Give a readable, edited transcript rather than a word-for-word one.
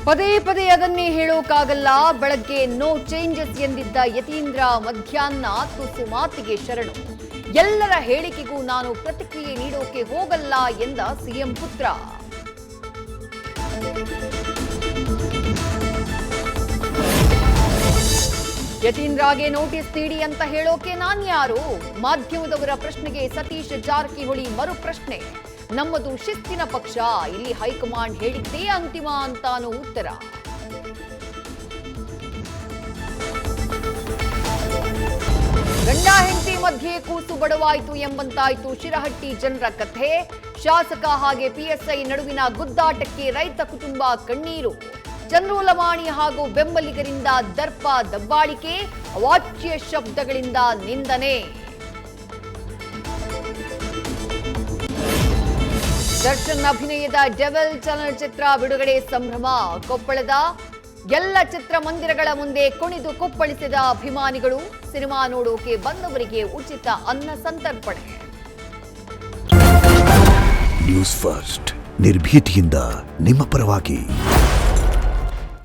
ಪದೇ ಪದೇ ಅದನ್ನೇ ಹೇಳೋಕ್ಕಾಗಲ್ಲ. ಬೆಳಗ್ಗೆ ನೋ ಚೇಂಜಸ್ ಎಂದಿದ್ದ ಯತೀಂದ್ರ ಮಧ್ಯಾಹ್ನ ತುಸು ಮಾತಿಗೆ ಶರಣು. ಎಲ್ಲರ ಹೇಳಿಕೆಗೂ ನಾನು ಪ್ರತಿಕ್ರಿಯೆ ನೀಡೋಕೆ ಹೋಗಲ್ಲ ಎಂದ ಸಿಎಂ ಪುತ್ರ. ಯತೀಂದ್ರಗೆ ನೋಟಿಸ್ ನೀಡಿ ಅಂತ ಹೇಳೋಕೆ ನಾನ್ಯಾರು? ಮಾಧ್ಯಮದವರ ಪ್ರಶ್ನೆಗೆ ಸತೀಶ್ ಜಾರಕಿಹೊಳಿ ಮರು ಪ್ರಶ್ನೆ. ನಮ್ಮದು ಶಿಸ್ತಿನ ಪಕ್ಷ, ಇಲ್ಲಿ ಹೈಕಮಾಂಡ್ ಹೇಳಿದ್ದೇ ಅಂತಿಮ ಅಂತಾನೂ ಉತ್ತರ. ಗಂಡ ಹೆಂಡತಿ ಮಧ್ಯೆ ಕೂಸು ಬಡವಾಯಿತು ಎಂಬಂತಾಯ್ತು ಶಿರಹಟ್ಟಿ ಜನರ ಕಥೆ. ಶಾಸಕ ಹಾಗೆ ಪಿಎಸ್ಐ ನಡುವಿನ ಗುದ್ದಾಟಕ್ಕೆ ರೈತ ಕುಟುಂಬ ಕಣ್ಣೀರು. ಚಂದ್ರೂಲಮಾಣಿ ಹಾಗೂ ಬೆಂಬಲಿಗರಿಂದ ದರ್ಪ ದಬ್ಬಾಳಿಕೆ, ಅವಾಚ್ಯ ಶಬ್ದಗಳಿಂದ ನಿಂದನೆ. ದರ್ಶನ್ ಅಭಿನಯದ ಡೆವಿಲ್ ಚಲನಚಿತ್ರ ಬಿಡುಗಡೆ ಸಂಭ್ರಮ. ಕೊಪ್ಪಳದ ಎಲ್ಲ ಚಿತ್ರಮಂದಿರಗಳ ಮುಂದೆ ಕುಣಿದು ಕುಪ್ಪಳಿಸಿದ ಅಭಿಮಾನಿಗಳು. ಸಿನಿಮಾ ನೋಡೋಕೆ ಬಂದವರಿಗೆ ಉಚಿತ ಅನ್ನ ಸಂತರ್ಪಣೆ. ನ್ಯೂಸ್ ಫಸ್ಟ್, ನಿರ್ಭೀತಿಯಿಂದ ನಿಮ್ಮ ಪರವಾಗಿ.